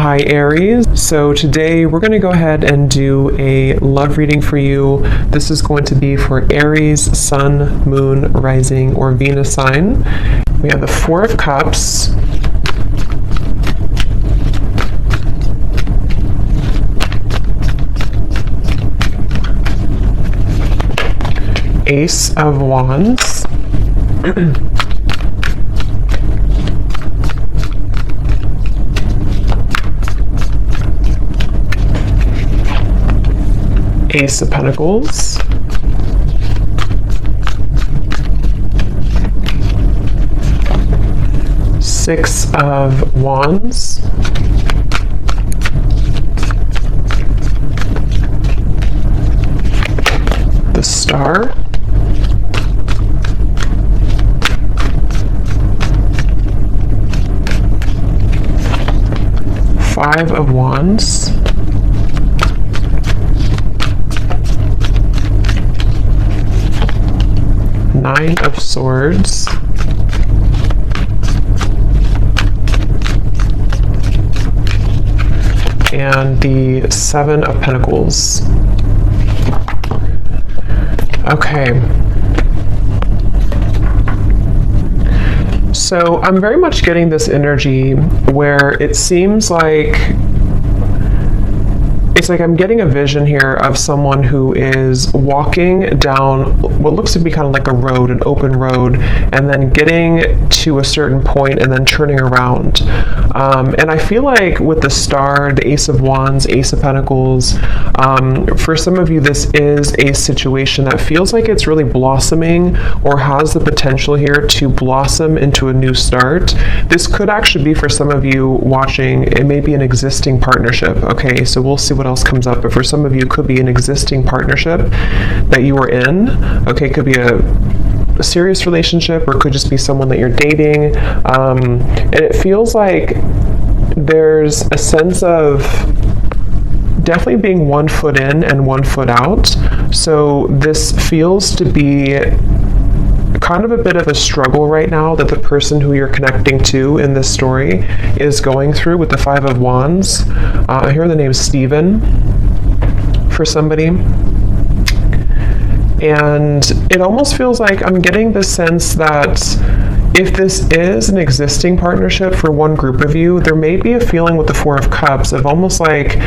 Hi Aries. So today we're going to go ahead and do a love reading for you. This is going to be for Aries, Sun, Moon, Rising, or Venus sign. We have the Four of Cups, Ace of Wands, Ace of Pentacles, Six of Wands, the Star, Five of Wands, Nine of Swords, and the Seven of Pentacles. Okay. So I'm very much getting this energy where it seems like it's like I'm getting a vision here of someone who is walking down what looks to be kind of like a road, an open road, and then getting to a certain point and then turning around. And I feel like with the Star, the Ace of Wands, Ace of Pentacles, for some of you this is a situation that feels like it's really blossoming or has the potential here to blossom into a new start. This could actually be for some of you watching, it may be an existing partnership, okay? So we'll see what else comes up, but for some of you it could be an existing partnership that you are in, okay? It could be a serious relationship, or it could just be someone that you're dating, and it feels like there's a sense of definitely being 1 foot in and 1 foot out. So this feels to be kind of a bit of a struggle right now that the person who you're connecting to in this story is going through with the Five of Wands. I hear the name Stephen for somebody. And it almost feels like I'm getting the sense that if this is an existing partnership for one group of you, there may be a feeling with the Four of Cups of almost like,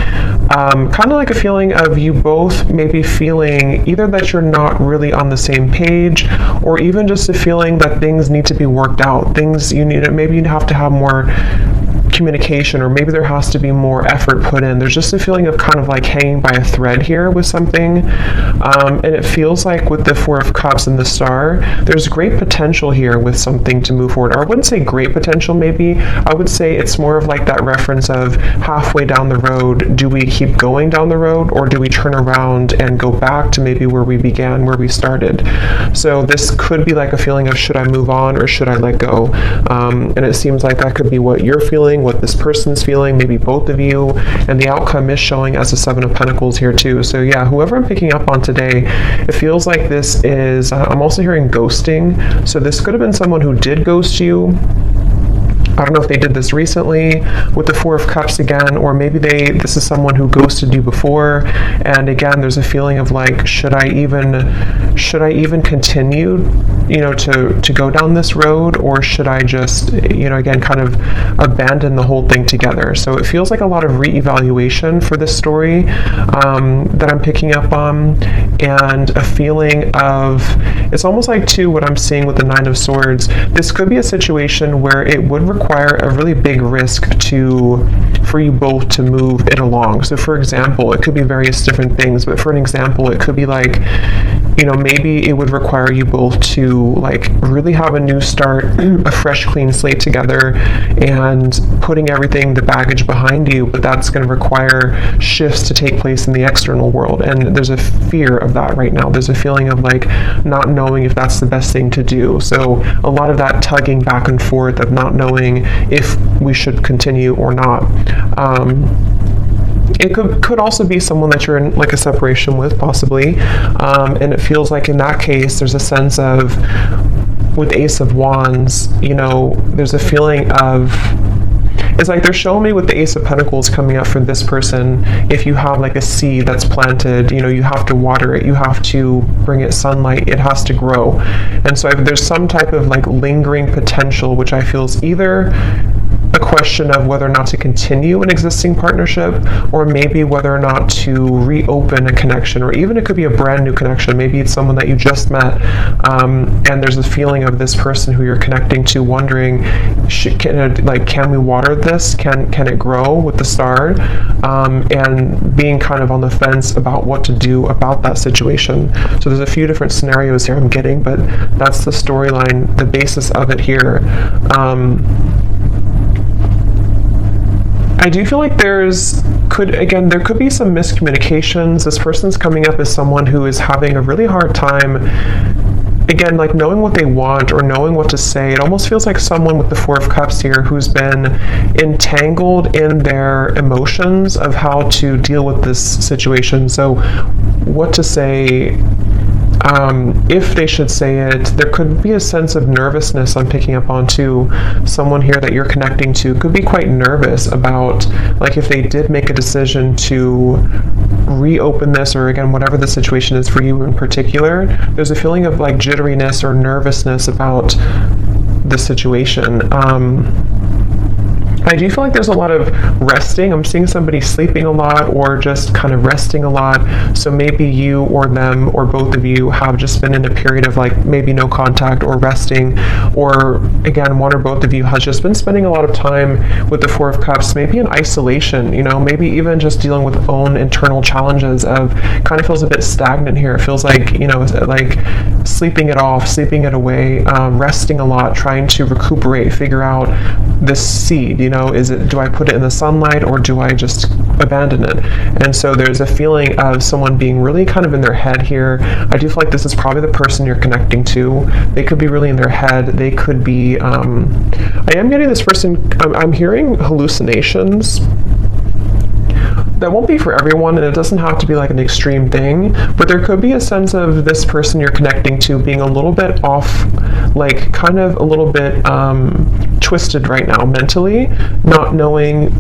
kind of like a feeling of you both maybe feeling either that you're not really on the same page, or even just a feeling that things need to be worked out. Things you need, maybe you have to have more communication, or maybe there has to be more effort put in. There's just a feeling of kind of like hanging by a thread here with something, and it feels like with the Four of Cups and the Star, there's great potential here with something to move forward. Or I wouldn't say great potential, maybe I would say it's more of like that reference of halfway down the road, do we keep going down the road, or do we turn around and go back to maybe where we began, where we started? So this could be like a feeling of, should I move on or should I let go? And it seems like that could be what you're feeling, what this person's feeling, maybe both of you, and the outcome is showing as a Seven of Pentacles here too. So yeah, whoever I'm picking up on today, it feels like this is, I'm also hearing ghosting. So this could have been someone who did ghost you. I don't know if they did this recently with the Four of Cups again, or maybe this is someone who ghosted you before, and again there's a feeling of like, should I even continue, to go down this road, or should I just, again kind of abandon the whole thing together? So it feels like a lot of reevaluation for this story that I'm picking up on, and a feeling of, it's almost like too what I'm seeing with the Nine of Swords, this could be a situation where it would require a really big risk for you both to move it along. So for example, it could be various different things, but for an example, it could be like, maybe it would require you both to like really have a new start, a fresh clean slate together, and putting everything, the baggage behind you, but that's going to require shifts to take place in the external world. And there's a fear of that right now. There's a feeling of like not knowing if that's the best thing to do. So a lot of that tugging back and forth of not knowing if we should continue or not. It could also be someone that you're in like a separation with, possibly, and it feels like in that case there's a sense of, with Ace of Wands, there's a feeling of, it's like they're showing me with the Ace of Pentacles coming up for this person, if you have like a seed that's planted, you have to water it, you have to bring it sunlight, it has to grow. And so there's some type of like lingering potential, which I feel is either a question of whether or not to continue an existing partnership, or maybe whether or not to reopen a connection, or even it could be a brand new connection. Maybe it's someone that you just met, and there's a feeling of this person who you're connecting to wondering, can we water this? Can it grow with the star? And being kind of on the fence about what to do about that situation. So there's a few different scenarios here I'm getting, but that's the storyline, the basis of it here. I do feel like there could be some miscommunications. This person's coming up as someone who is having a really hard time, again, like knowing what they want or knowing what to say. It almost feels like someone with the Four of Cups here who's been entangled in their emotions of how to deal with this situation. So what to say, if they should say it. There could be a sense of nervousness I'm picking up on too. Someone here that you're connecting to could be quite nervous about, like, if they did make a decision to reopen this, or again, whatever the situation is for you in particular, there's a feeling of like jitteriness or nervousness about the situation. I do feel like there's a lot of resting. I'm seeing somebody sleeping a lot or just kind of resting a lot. So maybe you or them or both of you have just been in a period of like maybe no contact or resting, or again, one or both of you has just been spending a lot of time with the Four of Cups, maybe in isolation, maybe even just dealing with own internal challenges of kind of feels a bit stagnant here. It feels like, like sleeping it off, sleeping it away, resting a lot, trying to recuperate, figure out this seed, do I put it in the sunlight or do I just abandon it? And so there's a feeling of someone being really kind of in their head here. I do feel like this is probably the person you're connecting to. They could be really in their head. They could be, I am getting this person, I'm hearing hallucinations. That won't be for everyone, and it doesn't have to be like an extreme thing, but there could be a sense of this person you're connecting to being a little bit off, like kind of a little bit twisted right now mentally, not knowing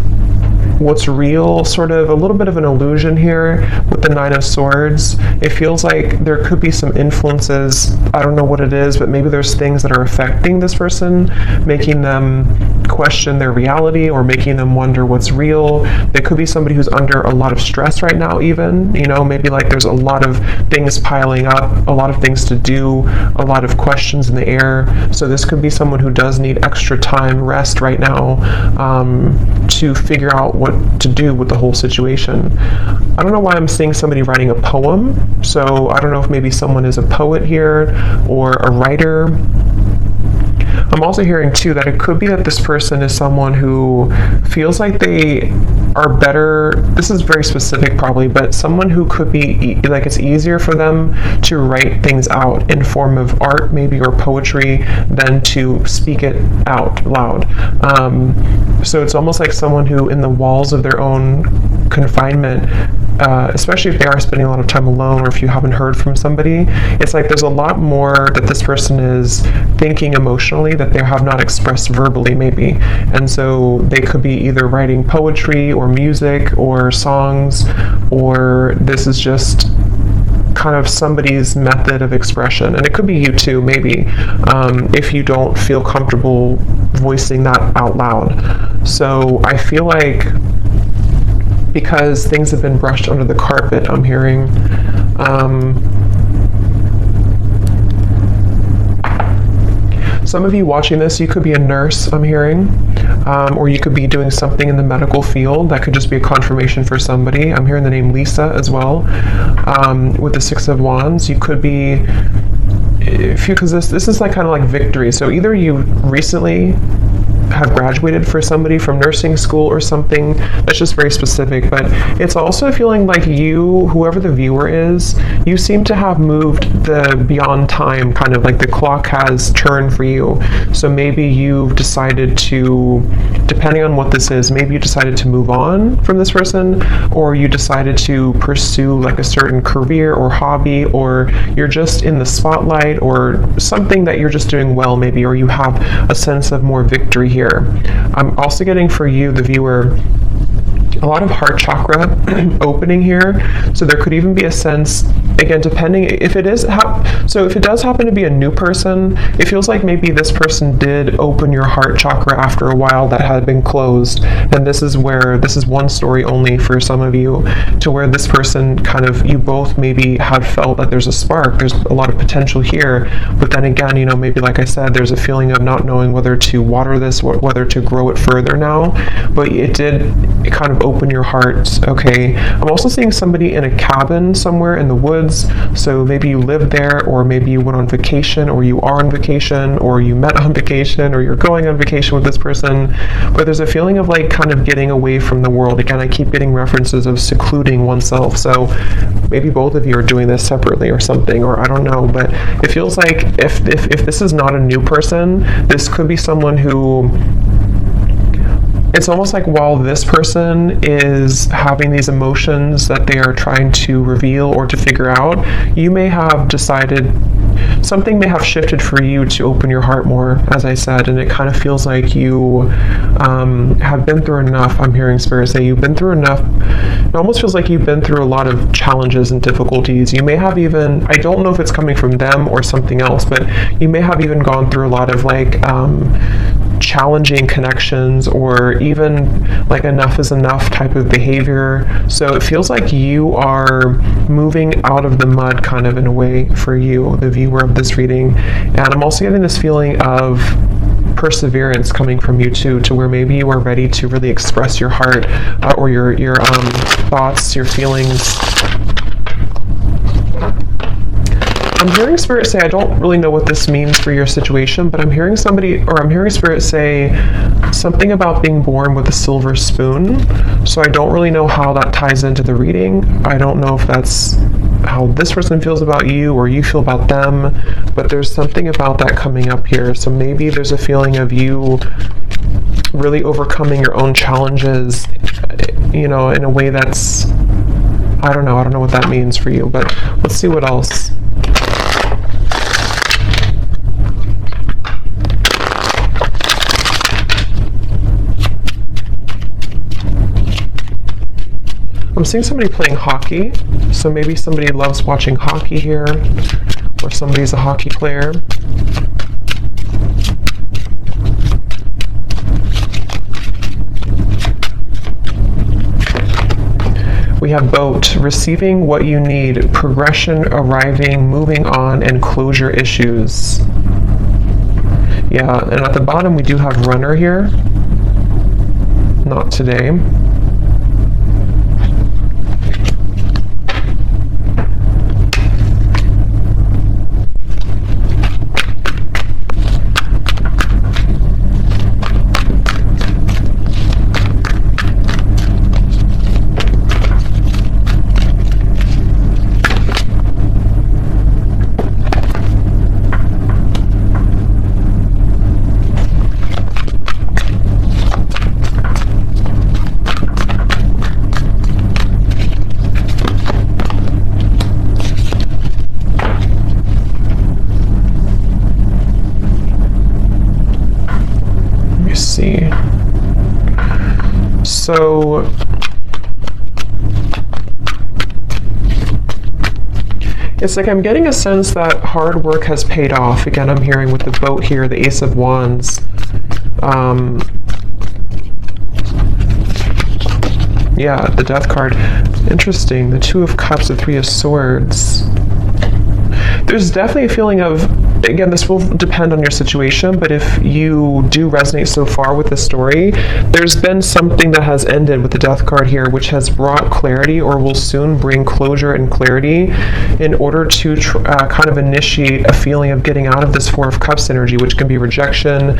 what's real, sort of a little bit of an illusion here with the Nine of Swords. It feels like there could be some influences, I don't know what it is, but maybe there's things that are affecting this person, making them question their reality or making them wonder what's real. There could be somebody who's under a lot of stress right now even, maybe like there's a lot of things piling up, a lot of things to do, a lot of questions in the air. So this could be someone who does need extra time, rest right now, to figure out what to do with the whole situation. I don't know why I'm seeing somebody writing a poem, so I don't know if maybe someone is a poet here or a writer. I'm also hearing too that it could be that this person is someone who feels like they are better, this is very specific probably, but someone who could be like it's easier for them to write things out in form of art maybe or poetry than to speak it out loud. So it's almost like someone who in the walls of their own confinement, especially if they are spending a lot of time alone or if you haven't heard from somebody, it's like there's a lot more that this person is thinking emotionally that they have not expressed verbally maybe. And so they could be either writing poetry or music or songs, or this is just kind of somebody's method of expression. And it could be you too, maybe, if you don't feel comfortable voicing that out loud. So I feel like because things have been brushed under the carpet, I'm hearing, some of you watching this, you could be a nurse, I'm hearing, or you could be doing something in the medical field. That could just be a confirmation for somebody. I'm hearing the name Lisa as well, with the Six of Wands. You could be, because this is like kind of like victory. So either you recently have graduated for somebody from nursing school or something that's just very specific, but it's also feeling like you, whoever the viewer is, you seem to have moved the beyond time, kind of like the clock has turned for you. So maybe you've decided to, depending on what this is, maybe you decided to move on from this person, or you decided to pursue like a certain career or hobby, or you're just in the spotlight or something that you're just doing well maybe, or you have a sense of more victory here. here. I'm also getting for you, the viewer, a lot of heart chakra opening here. So there could even be a sense, again, depending if it is, so if it does happen to be a new person, it feels like maybe this person did open your heart chakra after a while that had been closed. And this is one story only for some of you, to where this person kind of, you both maybe had felt that there's a spark, there's a lot of potential here. But then again, maybe like I said, there's a feeling of not knowing whether to water this, whether to grow it further now. But it kind of open your heart. Okay, I'm also seeing somebody in a cabin somewhere in the woods. So maybe you live there, or maybe you went on vacation, or you are on vacation, or you met on vacation, or you're going on vacation with this person. But there's a feeling of like kind of getting away from the world. Again, I keep getting references of secluding oneself. So maybe both of you are doing this separately or something, or I don't know. But it feels like if this is not a new person, this could be someone who, it's almost like while this person is having these emotions that they are trying to reveal or to figure out, you may have decided, something may have shifted for you to open your heart more, as I said, and it kind of feels like you have been through enough. I'm hearing Spirit say you've been through enough. It almost feels like you've been through a lot of challenges and difficulties. You may have even, I don't know if it's coming from them or something else, but you may have even gone through a lot of like challenging connections, or even like enough is enough type of behavior. So it feels like you are moving out of the mud kind of in a way for you, the viewer of this reading. And I'm also getting this feeling of perseverance coming from you too, to where maybe you are ready to really express your heart, or your thoughts, your feelings. I'm hearing Spirit say, I don't really know what this means for your situation, but I'm hearing Spirit say something about being born with a silver spoon. So I don't really know how that ties into the reading. I don't know if that's how this person feels about you or you feel about them, but there's something about that coming up here. So maybe there's a feeling of you really overcoming your own challenges, in a way that's, I don't know what that means for you, but let's see what else. I'm seeing somebody playing hockey, so maybe somebody loves watching hockey here, or somebody's a hockey player. We have boat, receiving what you need, progression, arriving, moving on, and closure issues. Yeah, and at the bottom we do have runner here. Not today. So it's like I'm getting a sense that hard work has paid off. Again, I'm hearing with the boat here, the Ace of Wands. Yeah, the Death card. Interesting. The Two of Cups, the Three of Swords. There's definitely a feeling of, again, this will depend on your situation, but if you do resonate so far with the story, there's been something that has ended with the Death card here, which has brought clarity, or will soon bring closure and clarity in order to kind of initiate a feeling of getting out of this Four of Cups energy, which can be rejection,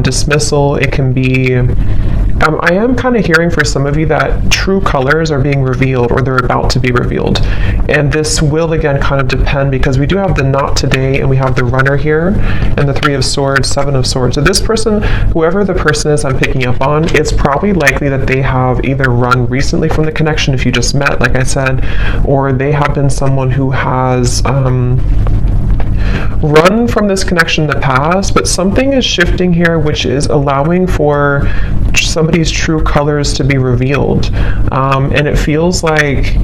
dismissal. It can be, I am kind of hearing for some of you that true colors are being revealed, or they're about to be revealed. And this will, again, kind of depend, because we do have the not today, and we have the runner here, and the Three of Swords, Seven of Swords. So this person, whoever the person is I'm picking up on, it's probably likely that they have either run recently from the connection, if you just met, like I said, or they have been someone who has run from this connection in the past, but something is shifting here, which is allowing for somebody's true colors to be revealed. And it feels like,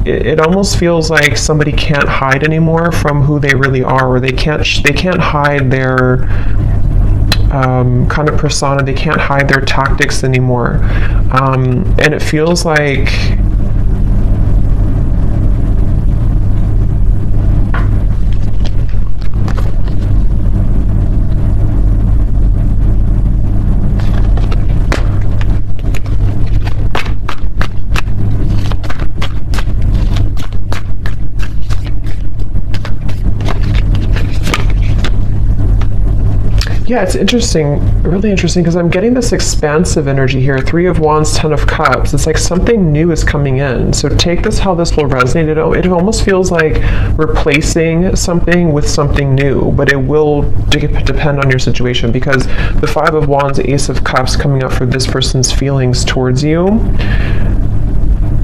it almost feels like somebody can't hide anymore from who they really are, or they can't hide their kind of persona. They can't hide their tactics anymore. And it feels like yeah, it's interesting, really interesting, because I'm getting this expansive energy here. 3 of Wands, 10 of Cups. It's like something new is coming in. So take this how this will resonate. It almost feels like replacing something with something new, but it will depend on your situation, because the 5 of Wands, Ace of Cups coming up for this person's feelings towards you.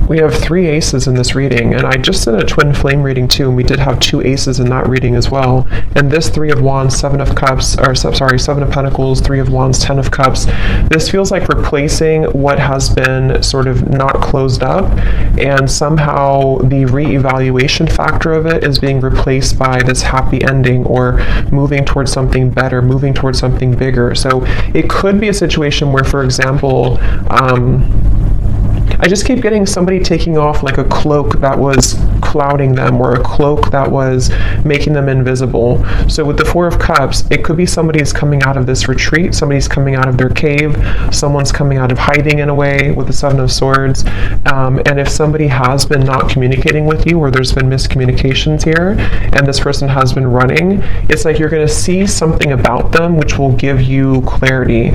We have 3 aces in this reading, and I just did a twin flame reading too, and we did have 2 aces in that reading as well. And this 3 of Wands, 7 of Cups, or sorry, 7 of Pentacles, 3 of Wands, 10 of Cups. This feels like replacing what has been sort of not closed up, and somehow the re-evaluation factor of it is being replaced by this happy ending, or moving towards something better, moving towards something bigger. So it could be a situation where, for example, I just keep getting somebody taking off like a cloak that was clouding them, or a cloak that was making them invisible. So with the 4 of Cups, it could be somebody's coming out of this retreat, somebody's coming out of their cave, someone's coming out of hiding in a way with the 7 of Swords. And if somebody has been not communicating with you, or there's been miscommunications here, and this person has been running, it's like you're going to see something about them which will give you clarity.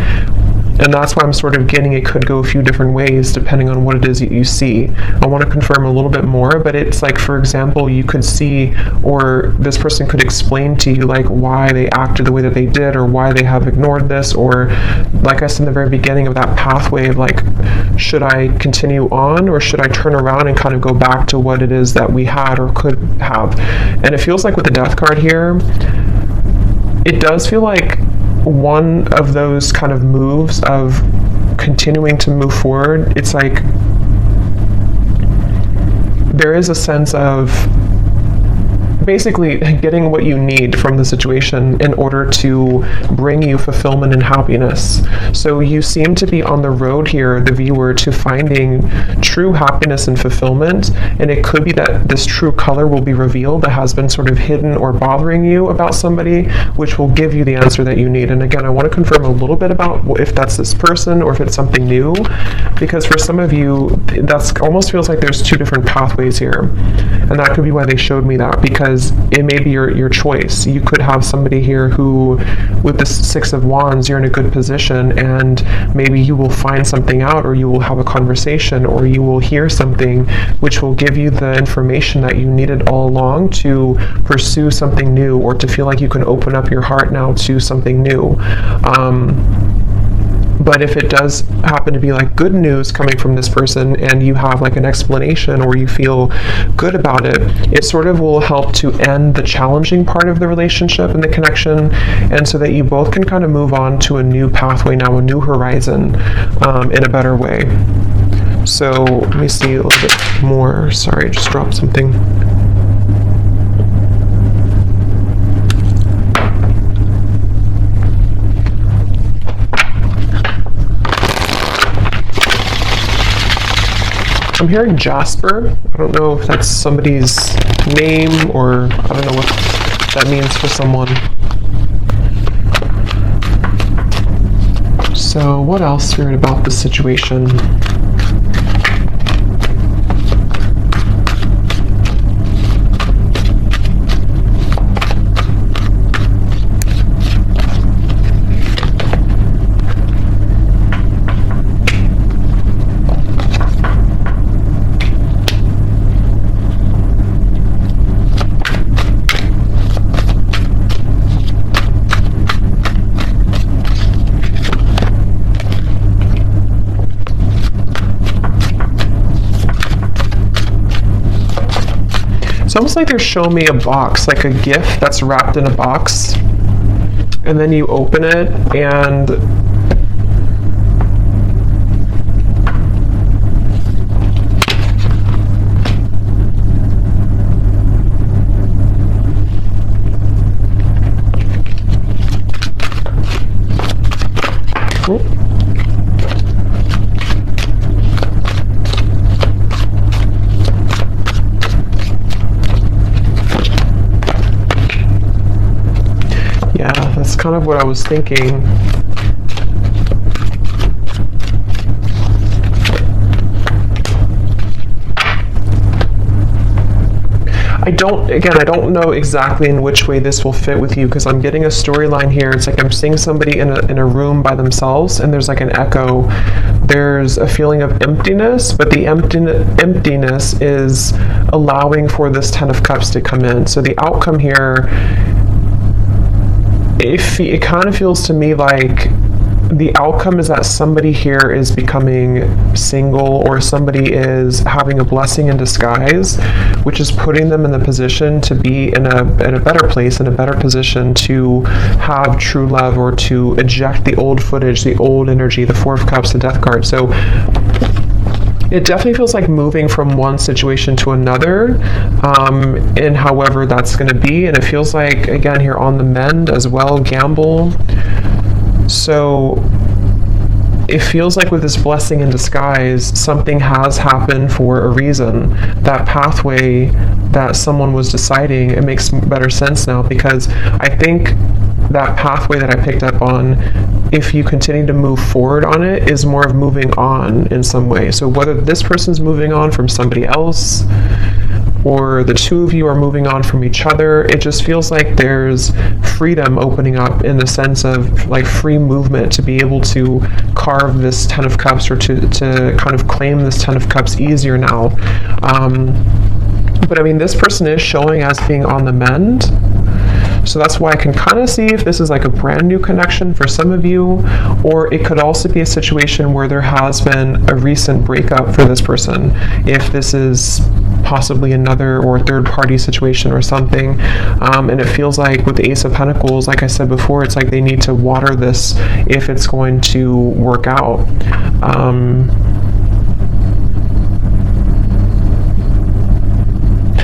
And that's why I'm sort of getting it could go a few different ways depending on what it is that you see. I want to confirm a little bit more, but it's like, for example, you could see, or this person could explain to you like why they acted the way that they did, or why they have ignored this, or like I said in the very beginning of that pathway of like, should I continue on, or should I turn around and kind of go back to what it is that we had or could have. And it feels like with the Death card here, it does feel like one of those kind of moves of continuing to move forward. It's like there is a sense of basically getting what you need from the situation in order to bring you fulfillment and happiness. So you seem to be on the road here, the viewer, to finding true happiness and fulfillment, and it could be that this true color will be revealed that has been sort of hidden or bothering you about somebody, which will give you the answer that you need. And again, I want to confirm a little bit about if that's this person or if it's something new, because for some of you, that's almost feels like there's 2 different pathways here, and that could be why they showed me that, because it may be your choice. You could have somebody here who, with the 6 of Wands, you're in a good position, and maybe you will find something out, or you will have a conversation, or you will hear something which will give you the information that you needed all along to pursue something new, or to feel like you can open up your heart now to something new. But if it does happen to be like good news coming from this person, and you have like an explanation, or you feel good about it, it sort of will help to end the challenging part of the relationship and the connection, and so that you both can kind of move on to a new pathway now, a new horizon, in a better way. So let me see a little bit more. Sorry, I just dropped something. I'm hearing Jasper. I don't know if that's somebody's name, or I don't know what that means for someone. So what else, Spirit, about this situation? It's almost like they're showing me a box, like a gift that's wrapped in a box, and then you open it and kind of what I was thinking. I don't know exactly in which way this will fit with you, because I'm getting a storyline here. It's like I'm seeing somebody in a room by themselves, and there's like an echo. There's a feeling of emptiness, but the emptiness is allowing for this Ten of Cups to come in. So the outcome here, it kind of feels to me like the outcome is that somebody here is becoming single, or somebody is having a blessing in disguise, which is putting them in the position to be in a better place, in a better position to have true love, or to eject the old footage, the old energy, the Four of Cups, the Death card. So it definitely feels like moving from one situation to another, and however that's going to be. And it feels like, again, here on the mend as well, gamble. So it feels like with this blessing in disguise, something has happened for a reason. That pathway that someone was deciding, it makes better sense now, because I think that pathway that I picked up on, if you continue to move forward on it, is more of moving on in some way. So whether this person's moving on from somebody else, or the two of you are moving on from each other, it just feels like there's freedom opening up, in the sense of like free movement to be able to carve this Ten of Cups, or to kind of claim this Ten of Cups easier now. But I mean, this person is showing as being on the mend. So that's why I can kind of see if this is like a brand new connection for some of you, or it could also be a situation where there has been a recent breakup for this person. If this is possibly another or third party situation or something. And it feels like with the Ace of Pentacles, like I said before, it's like they need to water this if it's going to work out.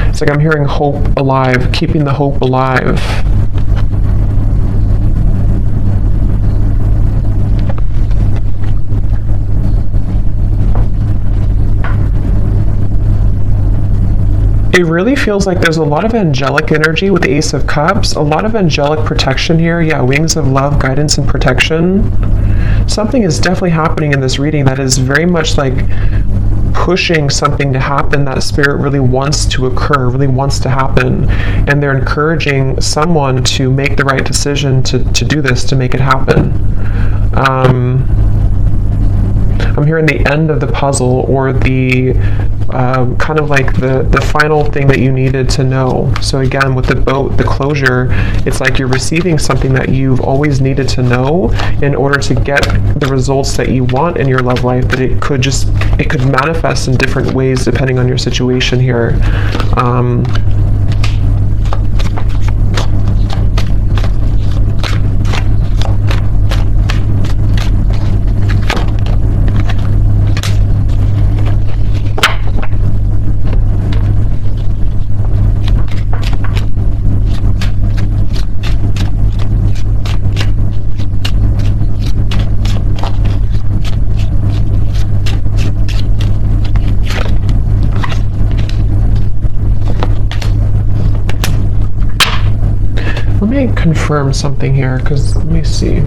It's like I'm hearing hope alive, keeping the hope alive. It really feels like there's a lot of angelic energy with the Ace of Cups, a lot of angelic protection here. Yeah, wings of love, guidance, and protection. Something is definitely happening in this reading that is very much like pushing something to happen that Spirit really wants to occur, really wants to happen. And they're encouraging someone to make the right decision to do this, to make it happen. I'm hearing the end of the puzzle, or the kind of like the final thing that you needed to know. So again, with the boat, the closure, it's like you're receiving something that you've always needed to know in order to get the results that you want in your love life, but it could manifest in different ways depending on your situation here. Let me confirm something here, because let me see.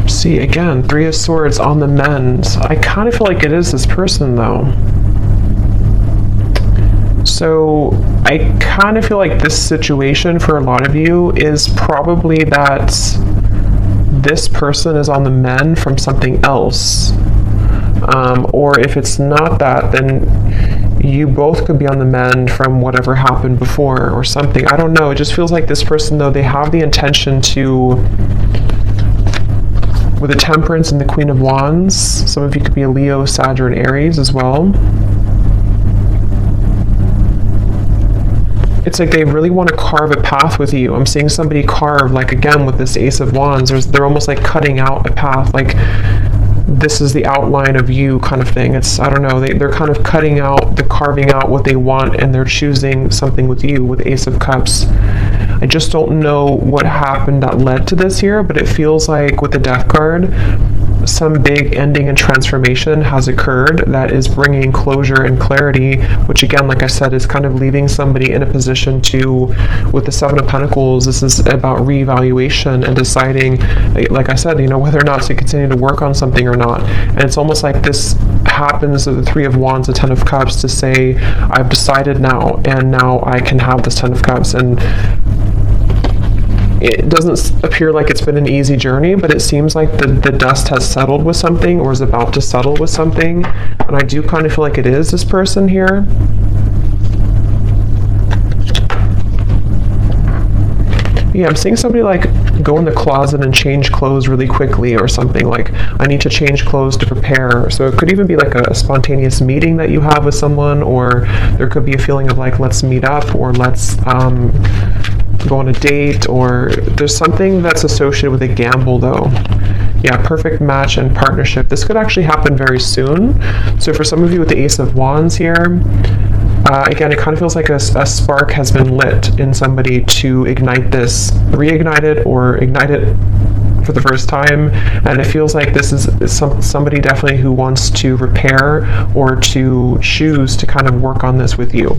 See, again, Three of Swords on the mend. I kind of feel like it is this person, though. So I I kind of feel like this situation for a lot of you is probably that this person is on the mend from something else. Or if it's not that, then you both could be on the mend from whatever happened before or something. I don't know. It just feels like this person, though, they have the intention to, with the Temperance and the Queen of Wands, some of you could be a Leo, Sag, or an Aries as well. It's like they really want to carve a path with you. I'm seeing somebody carve, like, again, with this Ace of Wands, they're almost like cutting out a path, like this is the outline of you kind of thing. It's, I don't know, they're kind of carving out what they want, and they're choosing something with you, with Ace of Cups. I just don't know what happened that led to this here, but it feels like with the Death card, some big ending and transformation has occurred that is bringing closure and clarity, which again, like I said, is kind of leaving somebody in a position to, with the Seven of Pentacles, this is about reevaluation and deciding, like I said, whether or not to continue to work on something or not. And it's almost like this happens with the Three of Wands, the Ten of Cups, to say, I've decided now, and now I can have this Ten of Cups. And it doesn't appear like it's been an easy journey, but it seems like the dust has settled with something, or is about to settle with something. And I do kind of feel like it is this person here. Yeah, I'm seeing somebody like go in the closet and change clothes really quickly or something, like I need to change clothes to prepare. So it could even be like a spontaneous meeting that you have with someone, or there could be a feeling of like, let's meet up, or let's go on a date, or there's something that's associated with a gamble though. Yeah, perfect match and partnership. This could actually happen very soon. So for some of you with the Ace of Wands here, again, it kind of feels like a spark has been lit in somebody to ignite this, reignite it, or ignite it for the first time. And it feels like this is somebody definitely who wants to repair or to choose to kind of work on this with you.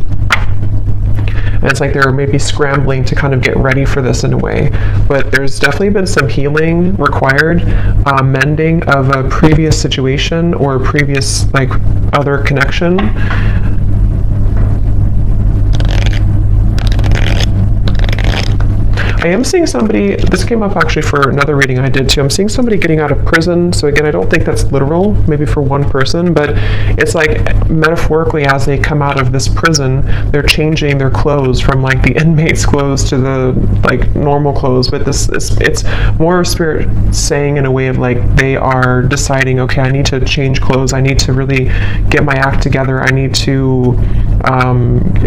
And it's like they're maybe scrambling to kind of get ready for this in a way. But there's definitely been some healing required, mending of a previous situation or a previous like other connection. I am seeing somebody, this came up actually for another reading I did too, I'm seeing somebody getting out of prison. So again, I don't think that's literal, maybe for one person, but it's like metaphorically, as they come out of this prison, they're changing their clothes from like the inmate's clothes to the like normal clothes. But it's more spirit saying in a way of like they are deciding, okay, I need to change clothes, I need to really get my act together, I need to,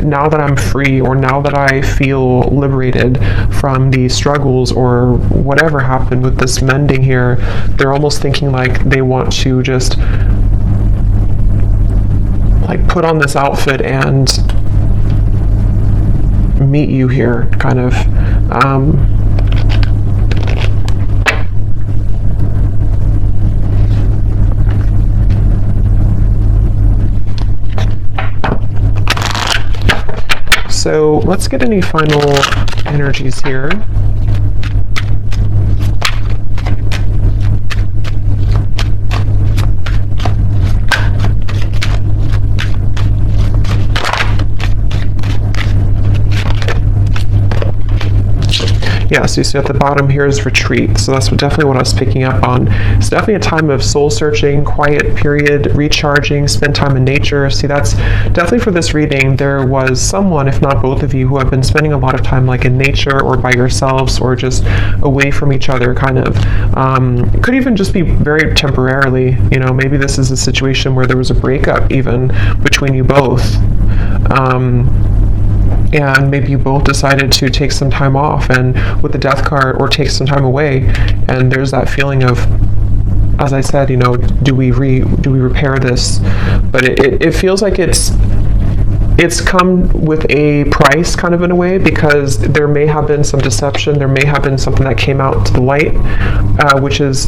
now that I'm free, or now that I feel liberated from the struggles or whatever happened with this mending here, they're almost thinking like they want to just like put on this outfit and meet you here, kind of. So let's get any final energies here. Yeah, so you see at the bottom here is retreat. So that's definitely what I was picking up on. It's definitely a time of soul searching, quiet period, recharging, spend time in nature. See, that's definitely for this reading. There was someone, if not both of you, who have been spending a lot of time like in nature or by yourselves or just away from each other, kind of. It could even just be very temporarily. Maybe this is a situation where there was a breakup even between you both. And maybe you both decided to take some time off, and with the Death card, or take some time away, and there's that feeling of, as I said, do we repair this? But it feels like it's come with a price, kind of, in a way, because there may have been some deception, there may have been something that came out to the light, which is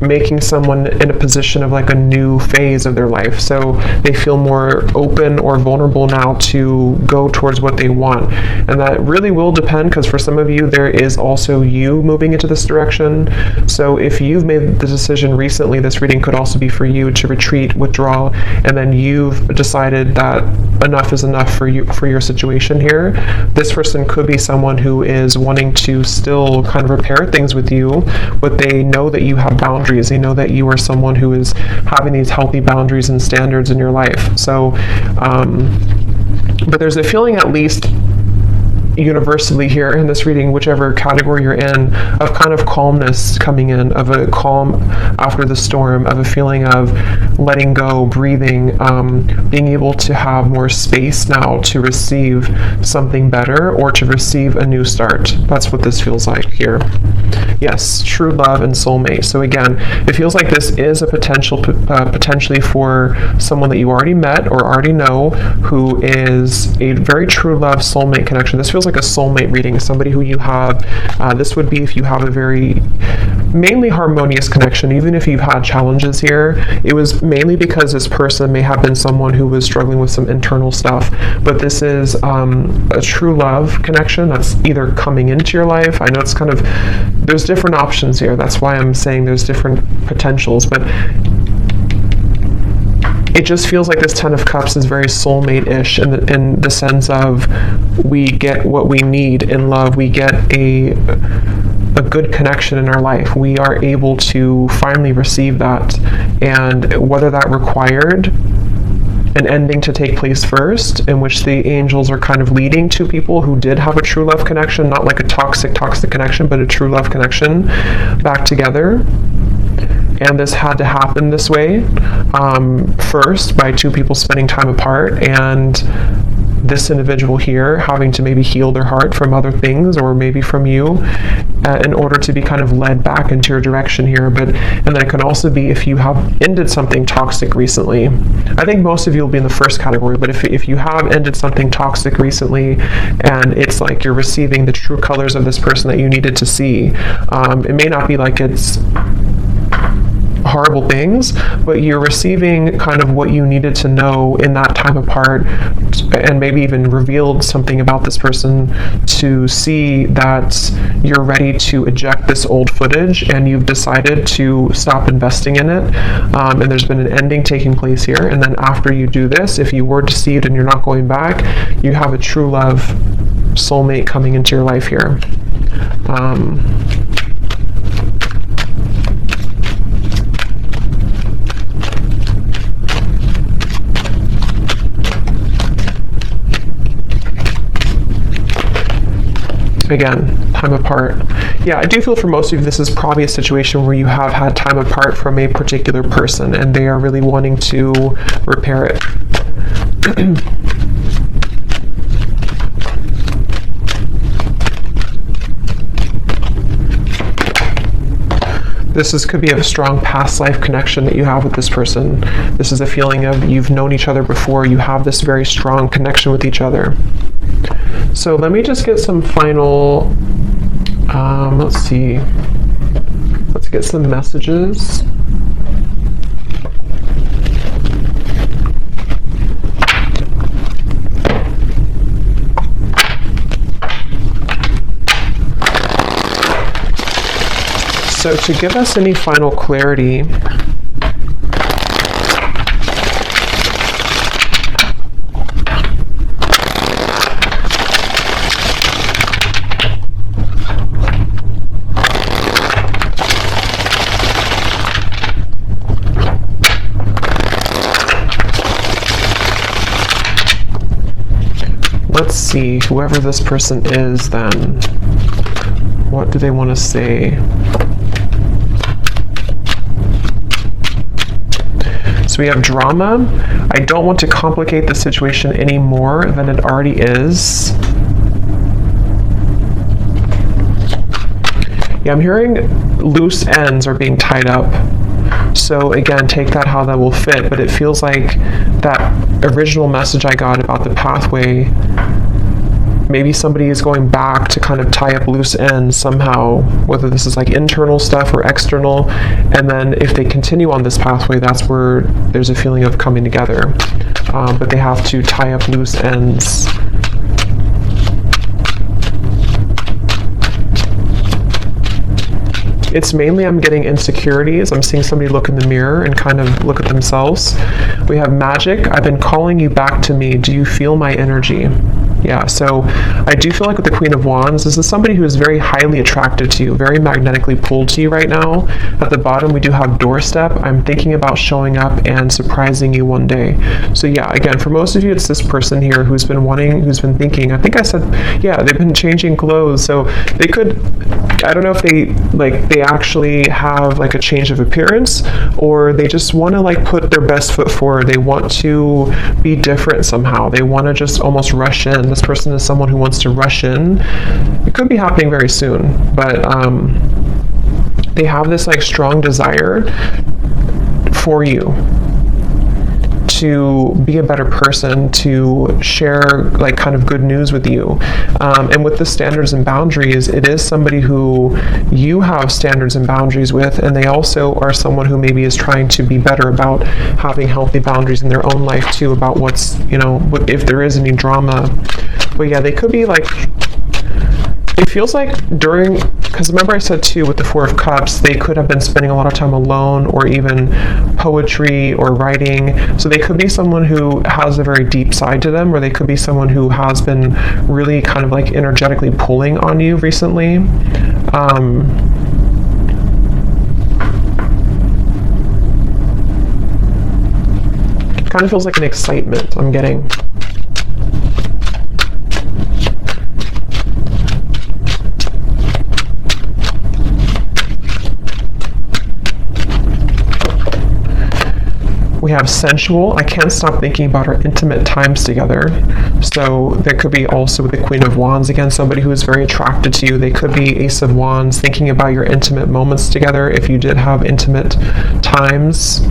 making someone in a position of like a new phase of their life. So they feel more open or vulnerable now to go towards what they want. And that really will depend, because for some of you, there is also you moving into this direction. So if you've made the decision recently, this reading could also be for you to retreat, withdraw, and then you've decided that enough is enough for you, for your situation here. This person could be someone who is wanting to still kind of repair things with you, but they know that you have boundaries. They know that you are someone who is having these healthy boundaries and standards in your life. So, but there's a feeling, at least universally here in this reading, whichever category you're in, of kind of calmness coming in, of a calm after the storm, of a feeling of letting go, breathing, being able to have more space now to receive something better or to receive a new start. That's what this feels like here. Yes, true love and soulmate. So again, it feels like this is a potentially for someone that you already met or already know, who is a very true love soulmate connection. This feels like a soulmate reading, somebody who you have, this would be if you have a very mainly harmonious connection. Even if you've had challenges here, it was mainly because this person may have been someone who was struggling with some internal stuff, but this is a true love connection that's either coming into your life. I know it's kind of, there's different options here, that's why I'm saying there's different potentials, but it just feels like this Ten of Cups is very soulmate-ish in the sense of we get what we need in love. We get a good connection in our life. We are able to finally receive that. And whether that required an ending to take place first, in which the angels are kind of leading to people who did have a true love connection, not like a toxic connection, but a true love connection back together. And this had to happen this way, first by two people spending time apart, and this individual here having to maybe heal their heart from other things, or maybe from you, in order to be kind of led back into your direction here. But, and then it can also be if you have ended something toxic recently. I think most of you will be in the first category, but if you have ended something toxic recently, and it's like you're receiving the true colors of this person that you needed to see, it may not be like it's horrible things, but you're receiving kind of what you needed to know in that time apart, and maybe even revealed something about this person to see that you're ready to eject this old footage, and you've decided to stop investing in it, and there's been an ending taking place here. And then after you do this, if you were deceived and you're not going back, you have a true love soulmate coming into your life here. Again, time apart. Yeah, I do feel for most of you, this is probably a situation where you have had time apart from a particular person, and they are really wanting to repair it. This could be a strong past life connection that you have with this person. This is a feeling of you've known each other before, you have this very strong connection with each other. So let me just get some final, let's see, let's get some messages. So to give us any final clarity, let's see, whoever this person is then, what do they want to say? So we have drama. I don't want to complicate the situation any more than it already is. Yeah, I'm hearing loose ends are being tied up. So again, take that how that will fit, but it feels like that original message I got about the pathway maybe somebody is going back to kind of tie up loose ends somehow, whether this is like internal stuff or external. And then if they continue on this pathway, that's where there's a feeling of coming together. But they have to tie up loose ends. It's mainly, I'm getting insecurities. I'm seeing somebody look in the mirror and kind of look at themselves. We have magic. I've been calling you back to me. Do you feel my energy? Yeah, so I do feel like with the Queen of Wands, this is somebody who is very highly attracted to you, very magnetically pulled to you right now. At the bottom, we do have doorstep. I'm thinking about showing up and surprising you one day. So yeah, again, for most of you, it's this person here who's been thinking, I think I said, yeah, they've been changing clothes. So they could, I don't know if they actually have like a change of appearance, or they just want to like put their best foot forward. They want to be different somehow. They want to just almost rush in. This person is someone who wants to rush in. It could be happening very soon, but they have this like strong desire for you to be a better person, to share like kind of good news with you. And with the standards and boundaries, it is somebody who you have standards and boundaries with, and they also are someone who maybe is trying to be better about having healthy boundaries in their own life too, about what's, if there is any drama. But yeah, they could be like, it feels like because remember I said too with the Four of Cups, they could have been spending a lot of time alone, or even poetry or writing. So they could be someone who has a very deep side to them, or they could be someone who has been really kind of like energetically pulling on you recently. Kind of feels like an excitement I'm getting. We have sensual. I can't stop thinking about our intimate times together. So there could be also with the Queen of Wands, again, somebody who is very attracted to you. They could be Ace of Wands, thinking about your intimate moments together if you did have intimate times.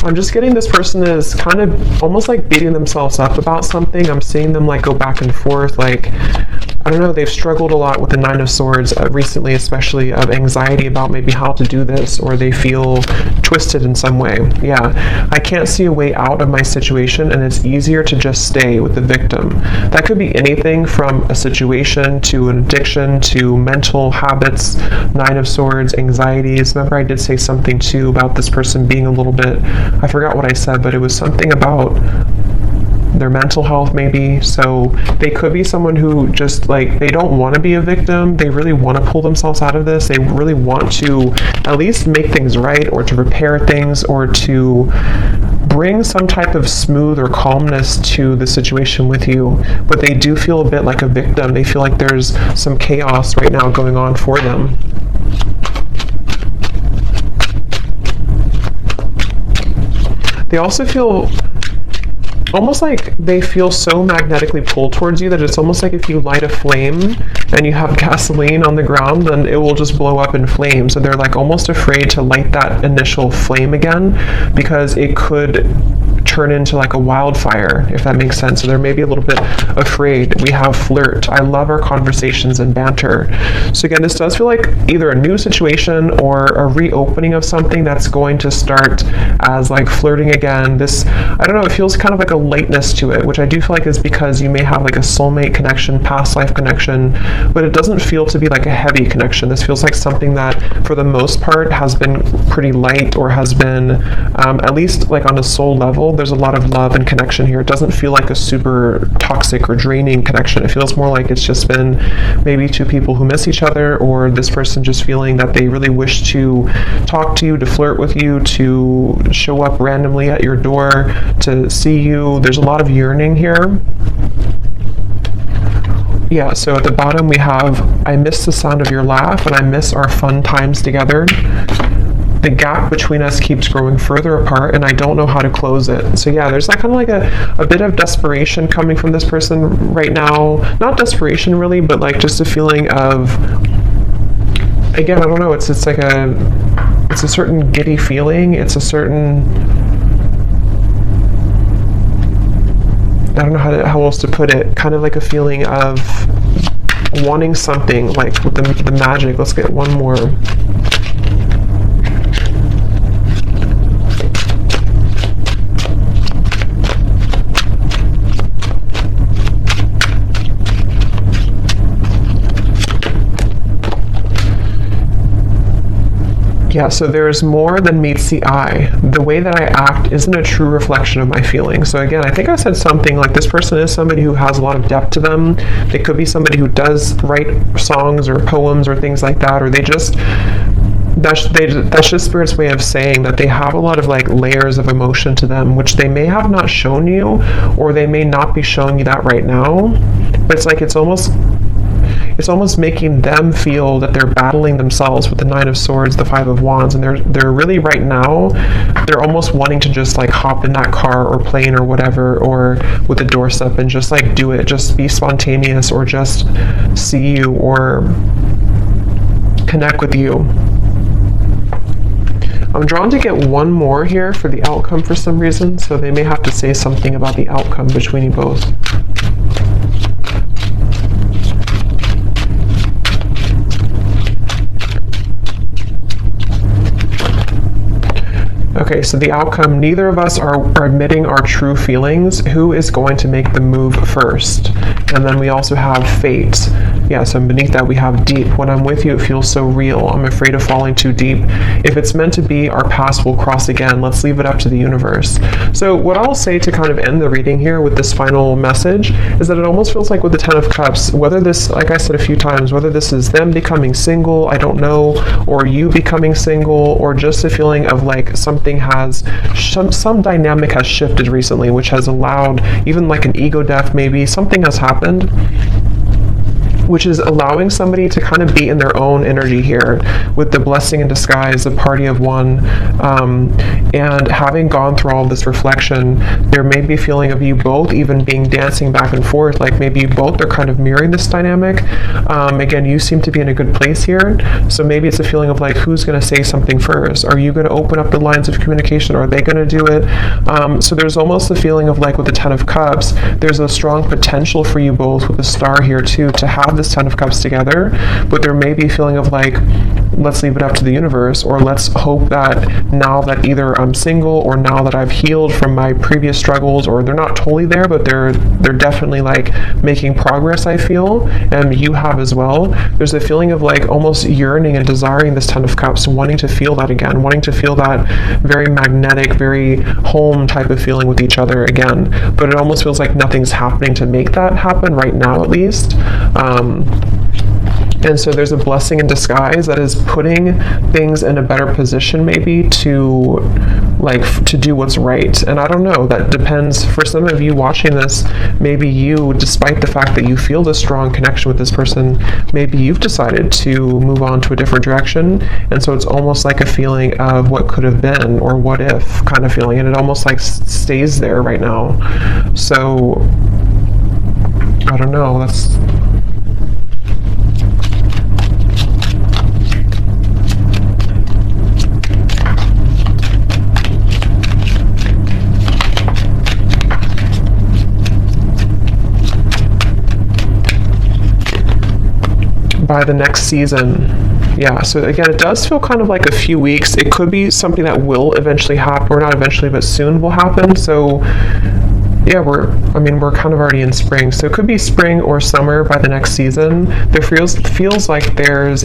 I'm just getting this person is kind of almost like beating themselves up about something. I'm seeing them like go back and forth, like, I don't know, they've struggled a lot with the Nine of Swords recently, especially of anxiety about maybe how to do this, or they feel twisted in some way. Yeah, I can't see a way out of my situation, and it's easier to just stay with the victim. That could be anything from a situation to an addiction to mental habits, Nine of Swords, anxieties. Remember I did say something too about this person being a little bit, I forgot what I said, but it was something about their mental health maybe. So they could be someone who just like, they don't want to be a victim. They really want to pull themselves out of this. They really want to at least make things right, or to repair things, or to bring some type of smooth or calmness to the situation with you. But they do feel a bit like a victim. They feel like there's some chaos right now going on for them. They also feel almost like they feel so magnetically pulled towards you that it's almost like if you light a flame and you have gasoline on the ground, then it will just blow up in flames. So they're like almost afraid to light that initial flame again, because it could turn into like a wildfire, if that makes sense. So they're maybe a little bit afraid. We have flirt. I love our conversations and banter. So again, this does feel like either a new situation or a reopening of something that's going to start as like flirting again. This, I don't know, it feels kind of like a lightness to it, which I do feel like is because you may have like a soulmate connection, past life connection, but it doesn't feel to be like a heavy connection. This feels like something that for the most part has been pretty light, or has been at least like on a soul level, there's a lot of love and connection here. It doesn't feel like a super toxic or draining connection. It feels more like it's just been maybe two people who miss each other, or this person just feeling that they really wish to talk to you, to flirt with you, to show up randomly at your door, to see you. There's a lot of yearning here. Yeah, so at the bottom we have, I miss the sound of your laugh, and I miss our fun times together. The gap between us keeps growing further apart, and I don't know how to close it. So yeah, there's that kind of like a bit of desperation coming from this person right now. Not desperation really, but like just a feeling of, again, I don't know, it's like it's a certain giddy feeling. It's a certain, I don't know how else to put it, kind of like a feeling of wanting something, like with the magic. Let's get one more. Yeah, so there's more than meets the eye. The way that I act isn't a true reflection of my feelings. So again, I think I said something like this person is somebody who has a lot of depth to them. They could be somebody who does write songs or poems or things like that, or that's just Spirit's way of saying that they have a lot of like layers of emotion to them, which they may have not shown you, or they may not be showing you that right now. But it's like it's almost making them feel that they're battling themselves with the Nine of Swords, the Five of Wands, and they're really right now, they're almost wanting to just like hop in that car or plane or whatever, or with the doorstep and just like do it, just be spontaneous, or just see you or connect with you. I'm drawn to get one more here for the outcome for some reason, so they may have to say something about the outcome between you both. Okay, so the outcome, neither of us are admitting our true feelings. Who is going to make the move first? And then we also have fate. Yeah, so beneath that we have deep. When I'm with you, it feels so real. I'm afraid of falling too deep. If it's meant to be, our paths will cross again. Let's leave it up to the universe. So what I'll say to kind of end the reading here with this final message is that it almost feels like with the Ten of Cups, whether this, like I said a few times, whether this is them becoming single, I don't know, or you becoming single, or just a feeling of like something has, some dynamic has shifted recently, which has allowed even like an ego death, maybe something has happened, which is allowing somebody to kind of be in their own energy here with the blessing in disguise, the party of one, and having gone through all of this reflection, there may be a feeling of you both even being dancing back and forth, like maybe you both are kind of mirroring this dynamic. Again, you seem to be in a good place here, so maybe it's a feeling of like, who's going to say something first? Are you going to open up the lines of communication, or are they going to do it? So there's almost a feeling of like with the Ten of Cups, there's a strong potential for you both with the Star here too, to have this Ten of Cups together, but there may be a feeling of like, let's leave it up to the universe, or let's hope that now that either I'm single, or now that I've healed from my previous struggles, or they're not totally there, but they're definitely like making progress, I feel, and you have as well. There's a feeling of like almost yearning and desiring this Ten of Cups, wanting to feel that again, wanting to feel that very magnetic, very home type of feeling with each other again, but it almost feels like nothing's happening to make that happen right now, at least. And so there's a blessing in disguise that is putting things in a better position maybe to do what's right. And I don't know, that depends. For some of you watching this, maybe you, despite the fact that you feel this strong connection with this person, maybe you've decided to move on to a different direction. And so it's almost like a feeling of what could have been, or what if kind of feeling. And it almost like stays there right now. So I don't know, that's... by the next season. Yeah, so again, it does feel kind of like a few weeks. It could be something that will eventually happen, or not eventually, but soon will happen. So yeah, we're kind of already in spring. So it could be spring or summer by the next season. There feels like there's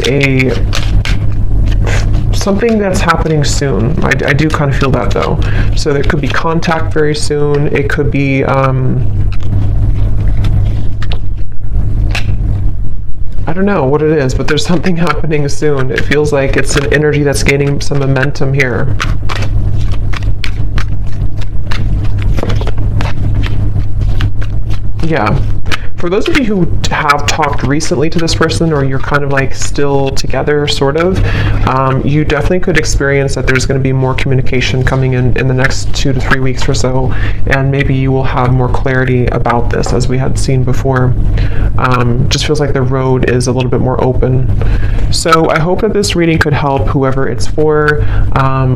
something that's happening soon. I do kind of feel that though. So there could be contact very soon. It could be I don't know what it is, but there's something happening soon. It feels like it's an energy that's gaining some momentum here. Yeah. For those of you who have talked recently to this person, or you're kind of like still together, sort of, you definitely could experience that there's going to be more communication coming in the next 2 to 3 weeks or so, and maybe you will have more clarity about this, as we had seen before. Just feels like the road is a little bit more open. So I hope that this reading could help whoever it's for.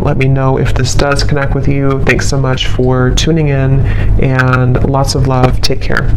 Let me know if this does connect with you. Thanks so much for tuning in, and lots of love. Take care.